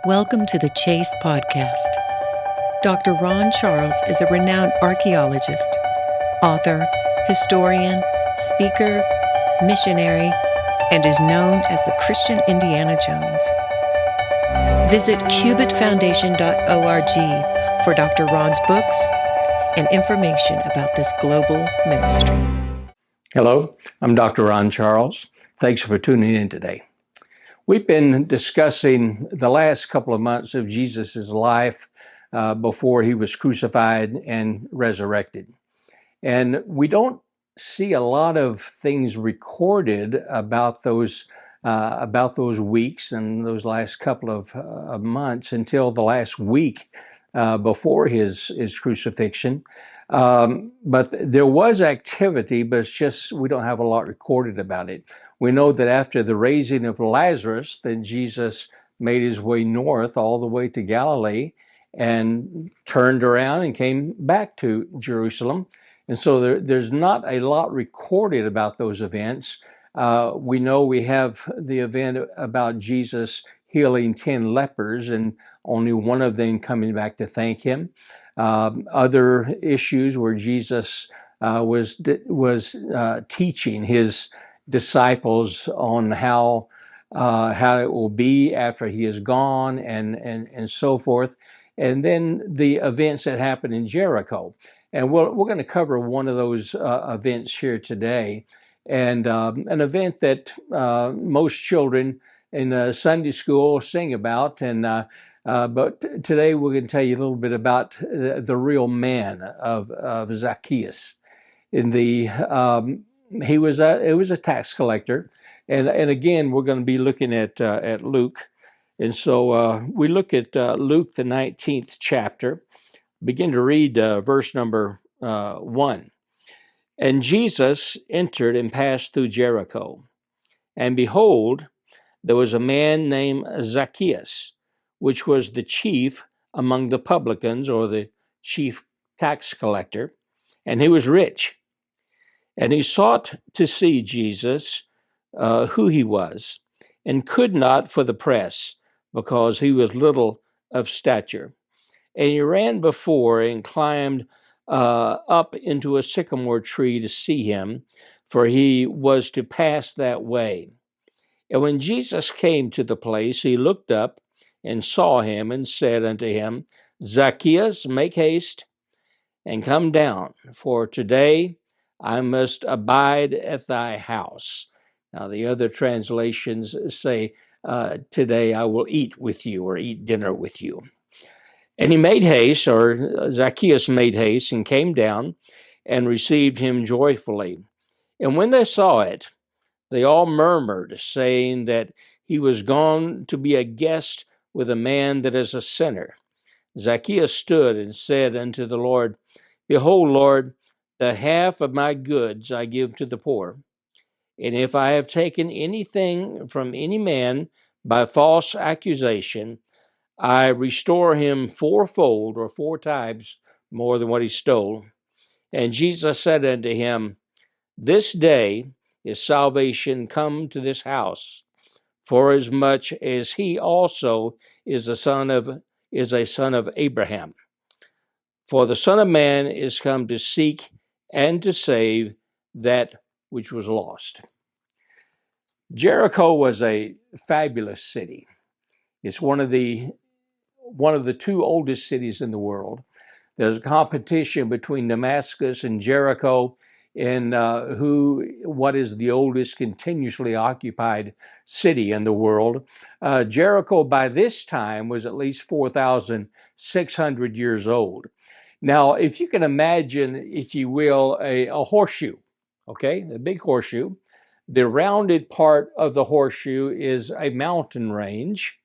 Welcome to the Chase Podcast. Dr. Ron Charles is a renowned archaeologist, author, historian, speaker, missionary, and is known as the Christian Indiana Jones. Visit cubitfoundation.org for Dr. Ron's books and information about this global ministry. Hello, I'm Dr. Ron Charles. Thanks for tuning in today. We've been discussing the last couple of months of Jesus' life before he was crucified and resurrected. And we don't see a lot of things recorded about those weeks and those last couple of months until the last week before his crucifixion. But there was activity, but it's just we don't have a lot recorded about it. We know that after the raising of Lazarus, then Jesus made his way north all the way to Galilee and turned around and came back to Jerusalem. And so there's not a lot recorded about those events. We know we have the event about Jesus healing 10 lepers and only one of them coming back to thank him. Other issues where Jesus was teaching his disciples on how it will be after he is gone and so forth. And then the events that happened in Jericho. And we're going to cover one of those events here today, and an event that most children in Sunday school sing about. But today we're going to tell you a little bit about the real man of Zacchaeus. He was a tax collector, and again we're going to be looking at Luke, and so we look at Luke the 19th chapter. Begin to read verse number 1. And Jesus entered and passed through Jericho. And behold, there was a man named Zacchaeus, which was the chief among the publicans, or the chief tax collector, and he was rich. And he sought to see Jesus, who he was, and could not for the press, because he was little of stature. And he ran before and climbed up into a sycamore tree to see him, for he was to pass that way. And when Jesus came to the place, he looked up and saw him and said unto him, Zacchaeus, make haste and come down, for today I must abide at thy house. Now the other translations say, today I will eat with you, or eat dinner with you. And he made haste, or Zacchaeus made haste, and came down and received him joyfully. And when they saw it, they all murmured, saying that he was gone to be a guest with a man that is a sinner. Zacchaeus stood and said unto the Lord, Behold, Lord, the half of my goods I give to the poor. And if I have taken anything from any man by false accusation, I restore him fourfold, or 4 times more than what he stole. And Jesus said unto him, This day is salvation come to this house, forasmuch as he also is a son of Abraham. For the Son of Man is come to seek and to save that which was lost. Jericho was a fabulous city. It's one of the 2 oldest cities in the world. There's a competition between Damascus and Jericho in what is the oldest continuously occupied city in the world. Jericho by this time was at least 4,600 years old. Now, if you can imagine, if you will, a horseshoe, okay, a big horseshoe, the rounded part of the horseshoe is a mountain range.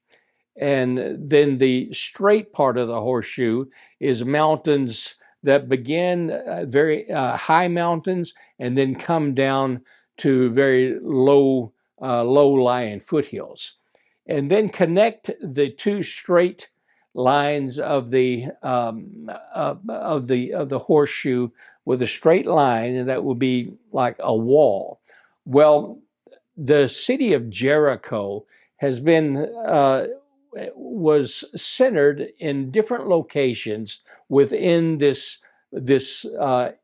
And then the straight part of the horseshoe is mountains that begin very high mountains and then come down to very low-lying foothills, and then connect the 2 straight lines of the horseshoe with a straight line, and that will be like a wall. Well, the city of Jericho has been was centered in different locations within this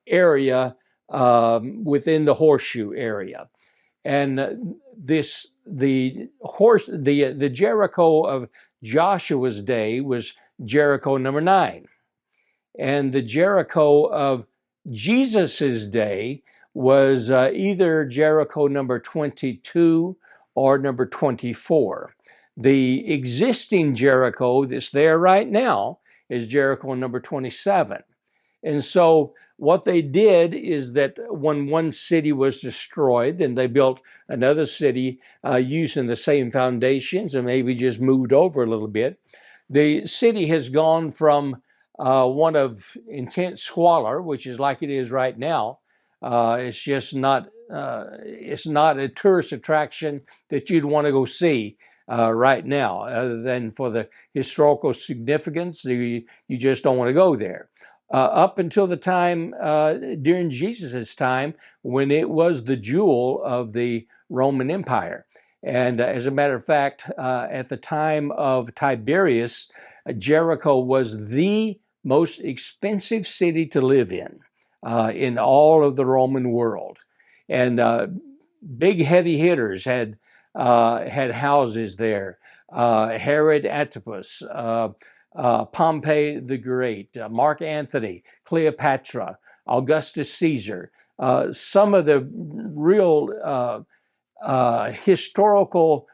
area, within the horseshoe area. And the Jericho of Joshua's day was Jericho number 9. And the Jericho of Jesus's day was either Jericho number 22 or number 24. The existing Jericho that's there right now is Jericho number 27. And so what they did is that when one city was destroyed, then they built another city using the same foundations and maybe just moved over a little bit. The city has gone from one of intense squalor, which is like it is right now. It's just not. It's not a tourist attraction that you'd want to go see right now, other than for the historical significance. You just don't want to go there. Up until the time during Jesus' time, when it was the jewel of the Roman Empire. And as a matter of fact, at the time of Tiberius, Jericho was the most expensive city to live in all of the Roman world. And big heavy hitters had houses there. Herod Antipas, Pompey the Great, Mark Antony, Cleopatra, Augustus Caesar, some of the real historical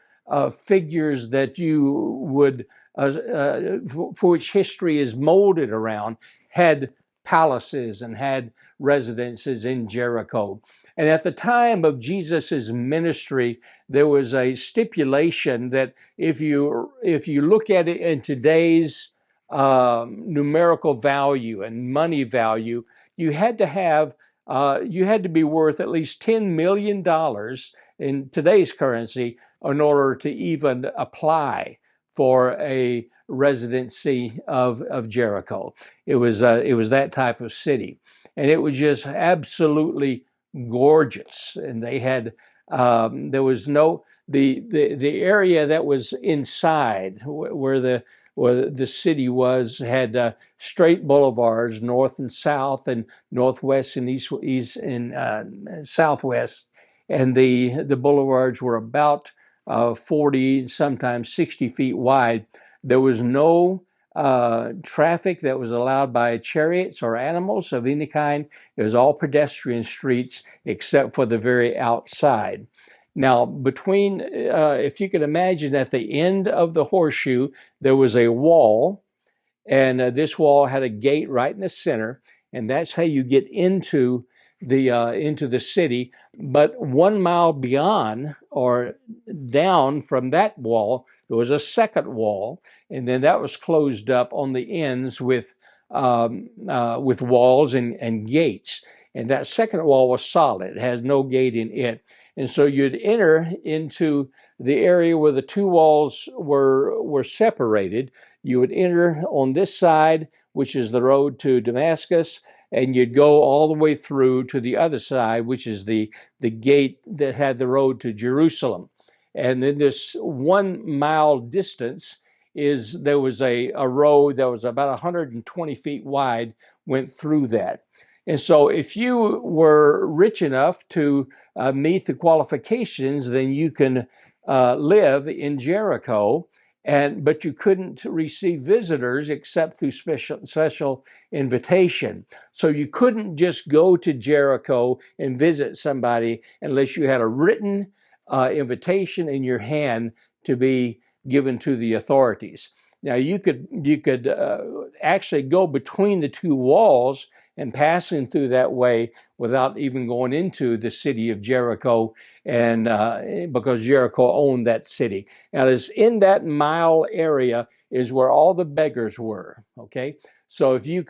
figures that you would, for which history is molded around, had palaces and had residences in Jericho. And at the time of Jesus's ministry, there was a stipulation that if you look at it in today's numerical value and money value, you had to be worth at least $10 million in today's currency in order to even apply for a residency of Jericho. It was that type of city, and it was just absolutely gorgeous. And they had there was no the area that was inside where the city was had straight boulevards, north and south, and northwest and east and southwest, and the boulevards were about 40, sometimes 60 feet wide. There was no traffic that was allowed by chariots or animals of any kind. It was all pedestrian streets except for the very outside. Now, between, if you could imagine, at the end of the horseshoe, there was a wall, and this wall had a gate right in the center, and that's how you get into the city. But 1 mile beyond or down from that wall, there was a second wall, and then that was closed up on the ends with walls and gates. And that second wall was solid; it has no gate in it. And so you'd enter into the area where the two walls were separated. You would enter on this side, which is the road to Damascus, and you'd go all the way through to the other side, which is the gate that had the road to Jerusalem. And then this 1 mile distance there was a road that was about 120 feet wide, went through that. And so if you were rich enough to meet the qualifications, then you can live in Jericho, but you couldn't receive visitors except through special invitation. So you couldn't just go to Jericho and visit somebody unless you had a written invitation in your hand to be given to the authorities. Now you could actually go between the two walls and passing through that way without even going into the city of Jericho, and because Jericho owned that city. Now, it's in that mile area is where all the beggars were. Okay, so if you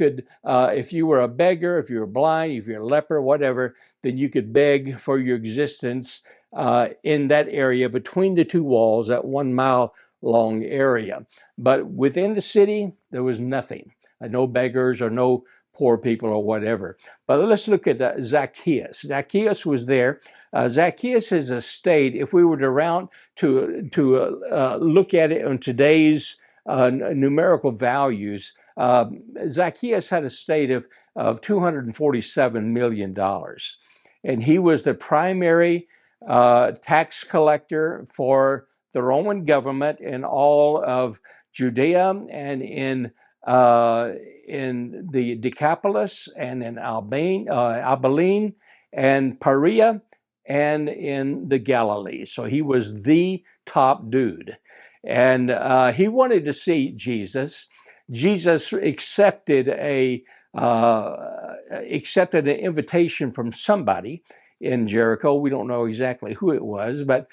were a beggar, if you were blind, if you're a leper, whatever, then you could beg for your existence in that area between the two walls, that 1 mile long area. But within the city, there was nothing. No beggars or no poor people or whatever. But let's look at Zacchaeus. Zacchaeus was there. Zacchaeus is a state. If we were to look at it on today's numerical values, Zacchaeus had a state of $247 million. And he was the primary tax collector for the Roman government in all of Judea and in the Decapolis and in Abilene and Perea and in the Galilee. So he was the top dude. And he wanted to see Jesus. Jesus accepted an invitation from somebody in Jericho. We don't know exactly who it was, but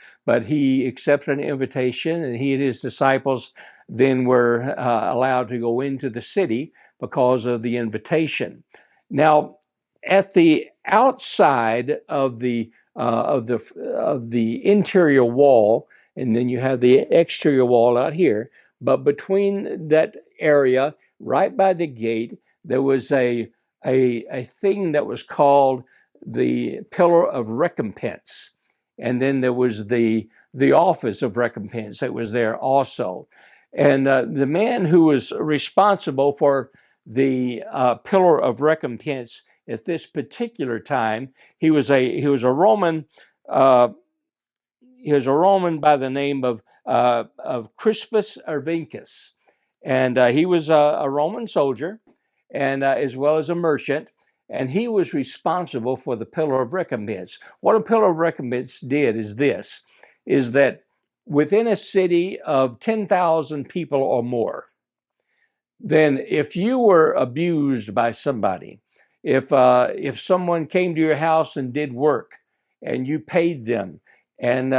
he accepted an invitation, and he and his disciples then were allowed to go into the city because of the invitation. Now, at the outside of the interior wall, and then you have the exterior wall out here, but between that area, right by the gate, there was a thing that was called the pillar of recompense. And then there was the office of recompense that was there also. And the man who was responsible for the pillar of recompense at this particular time, he was a Roman. He was a Roman by the name of Crispus Urbancus, and he was a Roman soldier, and as well as a merchant. And he was responsible for the pillar of recompense. What a pillar of recompense did is that within a city of 10,000 people or more, then if you were abused by somebody, if someone came to your house and did work and you paid them, and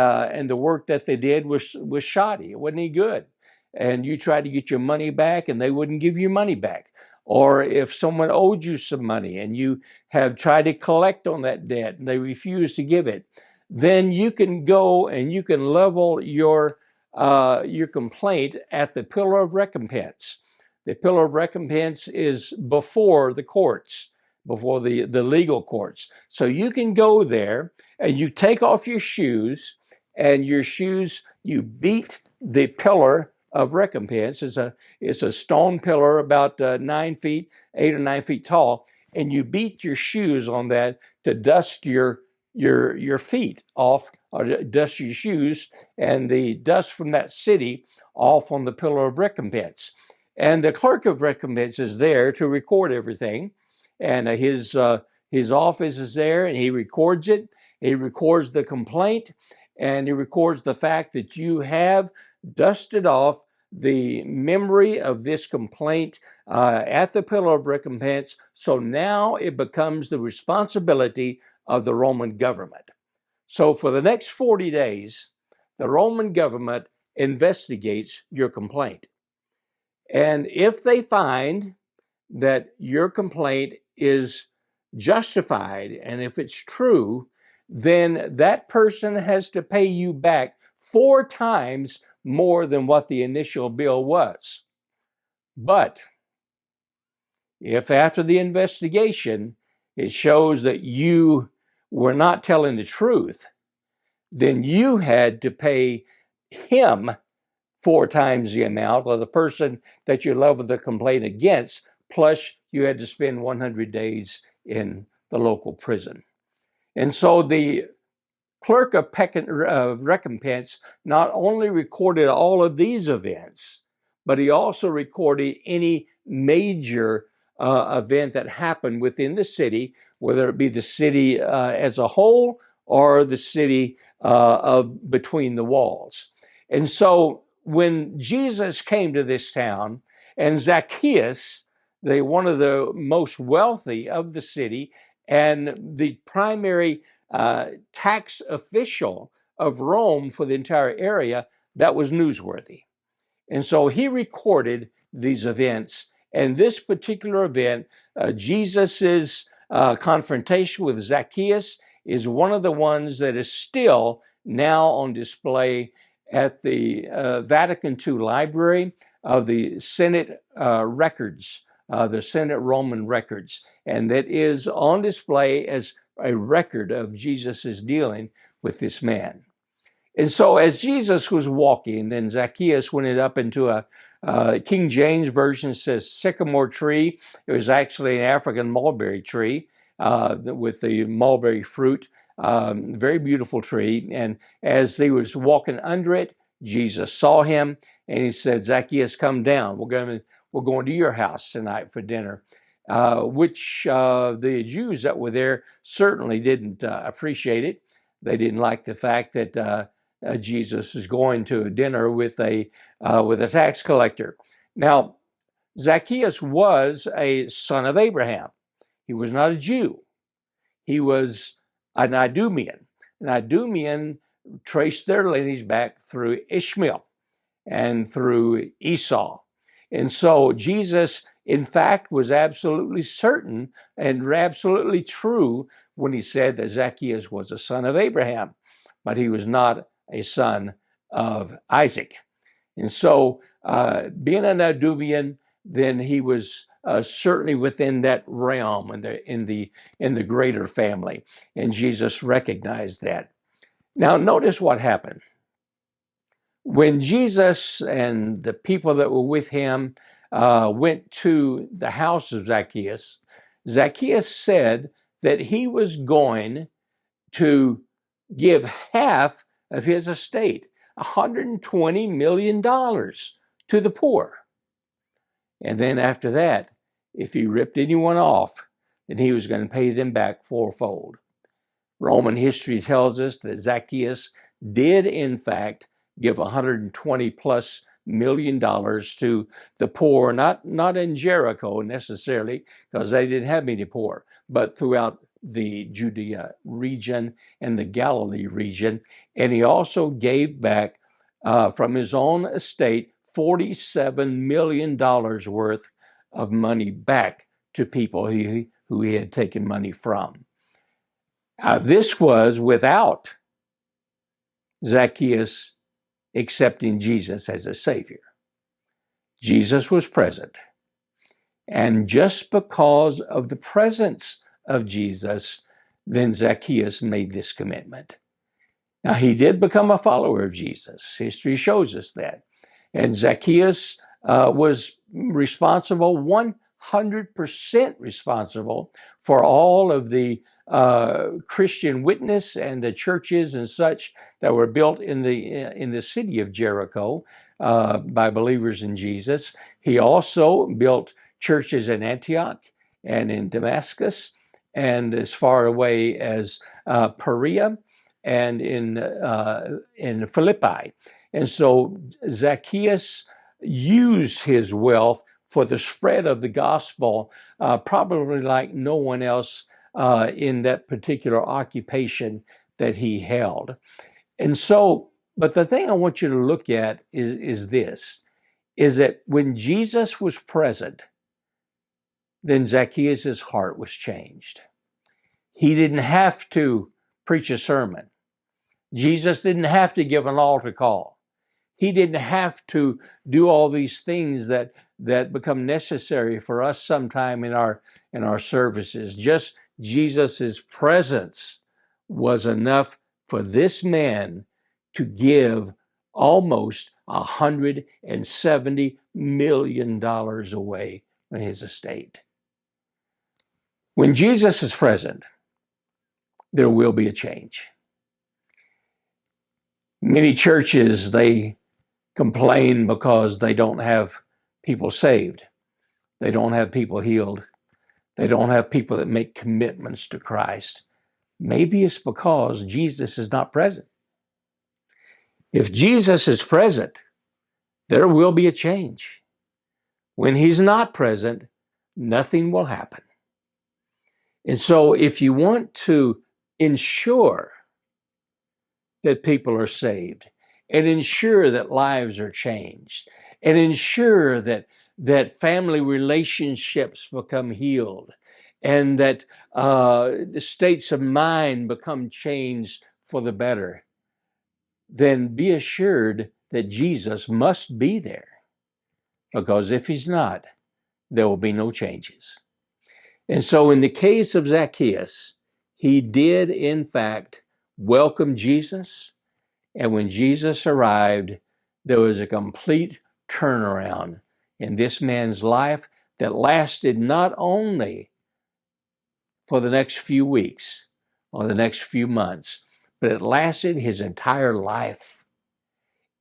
the work that they did was shoddy, it wasn't any good, and you tried to get your money back and they wouldn't give you money back, or if someone owed you some money and you have tried to collect on that debt and they refuse to give it, then you can go and you can level your complaint at the pillar of recompense. The pillar of recompense is before the courts, before the legal courts. So you can go there and you take off your shoes, and you beat the pillar of recompense. It's a stone pillar about 8 or 9 feet tall, and you beat your shoes on that to dust your feet off, or dust your shoes and the dust from that city off on the pillar of recompense. And the clerk of recompense is there to record everything, and his office is there, and he records it. He records the complaint, and he records the fact that you have dusted off the memory of this complaint at the pillar of recompense. So now it becomes the responsibility of the Roman government. So for the next 40 days, the Roman government investigates your complaint. And if they find that your complaint is justified, and if it's true, then that person has to pay you back 4 times more than what the initial bill was. But if after the investigation it shows that you were not telling the truth, then you had to pay him 4 times the amount, or the person that you leveled the complaint against, plus you had to spend 100 days in the local prison. And so the clerk of recompense not only recorded all of these events, but he also recorded any major event that happened within the city, whether it be the city as a whole or the city of between the walls. And so when Jesus came to this town, and Zacchaeus, one of the most wealthy of the city and the primary tax official of Rome for the entire area, that was newsworthy. And so he recorded these events. And this particular event, Jesus's confrontation with Zacchaeus, is one of the ones that is still now on display at the Vatican II Library of the Senate records the Senate Roman records, and that is on display as a record of Jesus' dealing with this man. And so as Jesus was walking, then Zacchaeus went up into a King James Version says sycamore tree. It was actually an African mulberry tree with the mulberry fruit. Very beautiful tree. And as he was walking under it, Jesus saw him and he said, Zacchaeus, come down. We're going to your house tonight for dinner. Which the Jews that were there certainly didn't appreciate it. They didn't like the fact that Jesus is going to a dinner with a tax collector. Now, Zacchaeus was a son of Abraham. He was not a Jew. He was an Idumean. An Idumean traced their lineage back through Ishmael and through Esau. And so Jesus, in fact, was absolutely certain and absolutely true when he said that Zacchaeus was a son of Abraham, but he was not a son of Isaac. And so being an Idumean, then he was certainly within that realm in the greater family. And Jesus recognized that. Now notice what happened. When Jesus and the people that were with him went to the house of Zacchaeus, Zacchaeus said that he was going to give half of his estate, $120 million, to the poor. And then after that, if he ripped anyone off, then he was going to pay them back fourfold. Roman history tells us that Zacchaeus did, in fact, give $120+ million to the poor, not in Jericho necessarily, because they didn't have many poor, but throughout the Judea region and the Galilee region. And he also gave back from his own estate $47 million worth of money back to people who he had taken money from. This was without Zacchaeus accepting Jesus as a Savior. Jesus was present. And just because of the presence of Jesus, then Zacchaeus made this commitment. Now, he did become a follower of Jesus. History shows us that. And Zacchaeus was responsible, 100% responsible, for all of the Christian witness and the churches and such that were built in the city of Jericho by believers in Jesus. He also built churches in Antioch and in Damascus and as far away as Perea and in Philippi. And so Zacchaeus used his wealth for the spread of the gospel, probably like no one else in that particular occupation that he held. And so, but the thing I want you to look at is this, is that when Jesus was present, then Zacchaeus' heart was changed. He didn't have to preach a sermon. Jesus didn't have to give an altar call. He didn't have to do all these things that become necessary for us sometime in our services. Just Jesus' presence was enough for this man to give almost $170 million away from his estate. When Jesus is present, there will be a change. Many churches, they complain because they don't have people saved. They don't have people healed. They don't have people that make commitments to Christ. Maybe it's because Jesus is not present. If Jesus is present, there will be a change. When he's not present, nothing will happen. And so if you want to ensure that people are saved and ensure that lives are changed and ensure that family relationships become healed and that the states of mind become changed for the better, then be assured that Jesus must be there. Because if he's not, there will be no changes. And so in the case of Zacchaeus, he did in fact welcome Jesus. And when Jesus arrived, there was a complete turnaround in this man's life that lasted not only for the next few weeks or the next few months, but it lasted his entire life.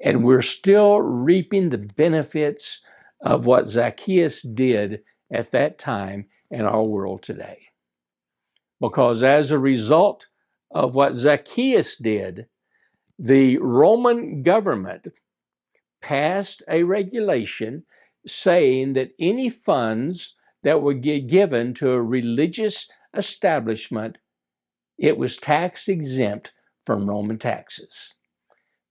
And we're still reaping the benefits of what Zacchaeus did at that time in our world today. Because as a result of what Zacchaeus did, the Roman government passed a regulation saying that any funds that would get given to a religious establishment, it was tax exempt from Roman taxes.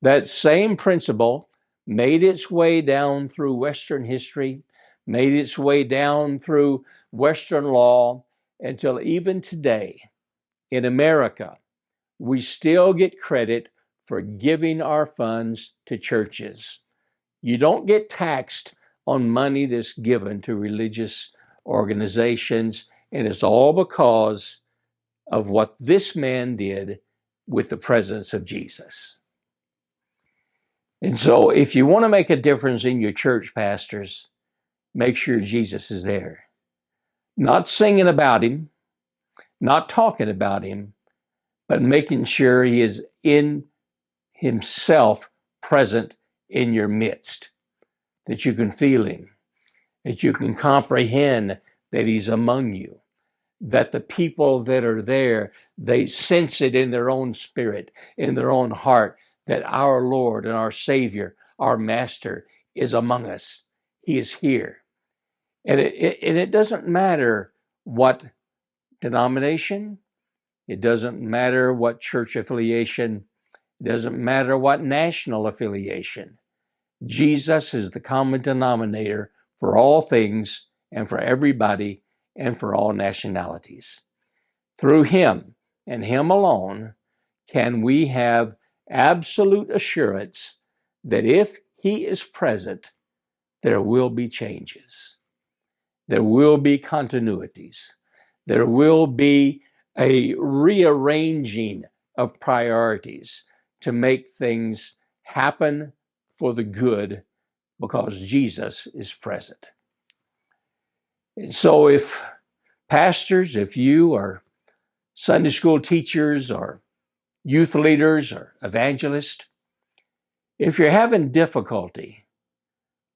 That same principle made its way down through Western history, made its way down through Western law, until even today in America, we still get credit for giving our funds to churches. You don't get taxed on money that's given to religious organizations, and it's all because of what this man did with the presence of Jesus. And so if you want to make a difference in your church, pastors, make sure Jesus is there. Not singing about him, not talking about him, but making sure he is in himself present in your midst, that you can feel him, that you can comprehend that he's among you, that the people that are there, they sense it in their own spirit, in their own heart, that our Lord and our Savior, our Master, is among us. He is here. And it doesn't matter what denomination, it doesn't matter what church affiliation, it doesn't matter what national affiliation. Jesus is the common denominator for all things and for everybody and for all nationalities. Through him and him alone can we have absolute assurance that if he is present, there will be changes. There will be continuities. There will be a rearranging of priorities to make things happen for the good because Jesus is present. And so if pastors, if you are Sunday school teachers or youth leaders or evangelists, if you're having difficulty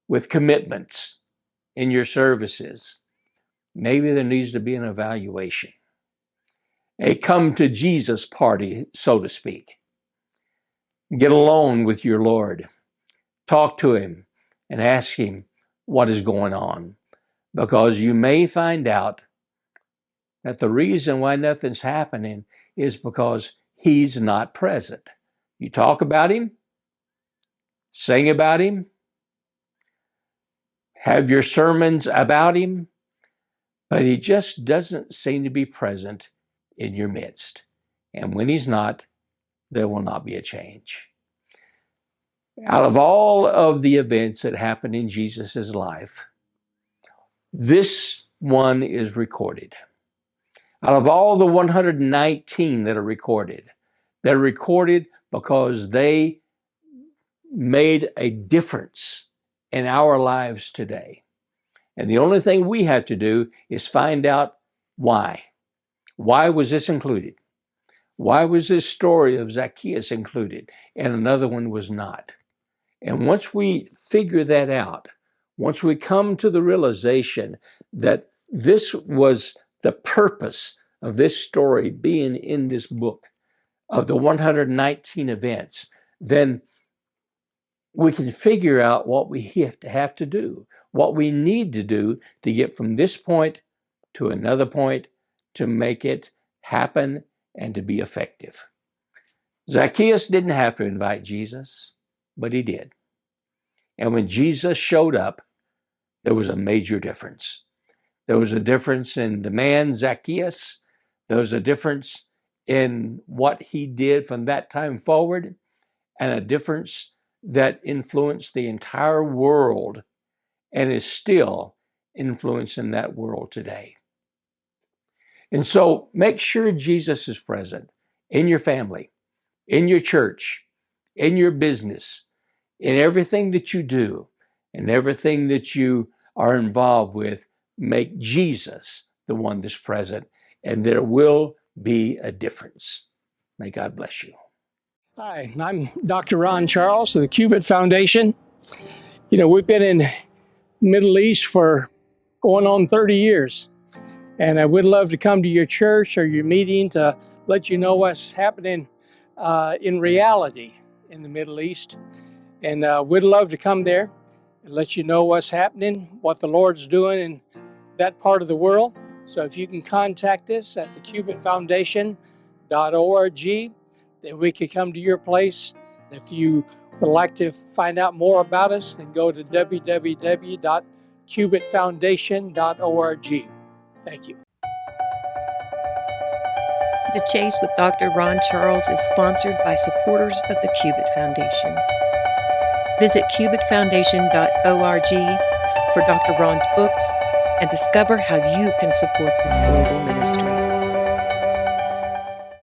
with commitments in your services, maybe there needs to be an evaluation, a come to Jesus party, so to speak. Get alone with your Lord. Talk to him and ask him what is going on, because you may find out that the reason why nothing's happening is because he's not present. You talk about him, sing about him, have your sermons about him, but he just doesn't seem to be present in your midst. And when he's not, there will not be a change. Out of all of the events that happened in Jesus' life, this one is recorded. Out of all the 119 that are recorded, they're recorded because they made a difference in our lives today. And the only thing we have to do is find out why. Why was this included? Why was this story of Zacchaeus included and another one was not? And once we figure that out, once we come to the realization that this was the purpose of this story being in this book of the 119 events, then we can figure out what we have to do, what we need to do to get from this point to another point to make it happen and to be effective. Zacchaeus didn't have to invite Jesus, but he did. And when Jesus showed up, there was a major difference. There was a difference in the man Zacchaeus. There was a difference in what he did from that time forward, and a difference that influenced the entire world and is still influence in that world today. And so make sure Jesus is present in your family, in your church, in your business, in everything that you do, and everything that you are involved with. Make Jesus the one that's present, and there will be a difference. May God bless you. Hi, I'm Dr. Ron Charles of the Cubit Foundation. We've been in Middle East for going on 30 years, and I would love to come to your church or your meeting to let you know what's happening in reality in the Middle East. And we'd love to come there and let you know what's happening, what the Lord's doing in that part of the world. So if you can contact us at thecubitfoundation.org, then we could come to your place. If you would like to find out more about us, then go to www.cubitfoundation.org. Thank you. The Chase with Dr. Ron Charles is sponsored by supporters of the Cubit Foundation. Visit cubitfoundation.org for Dr. Ron's books and discover how you can support this global ministry.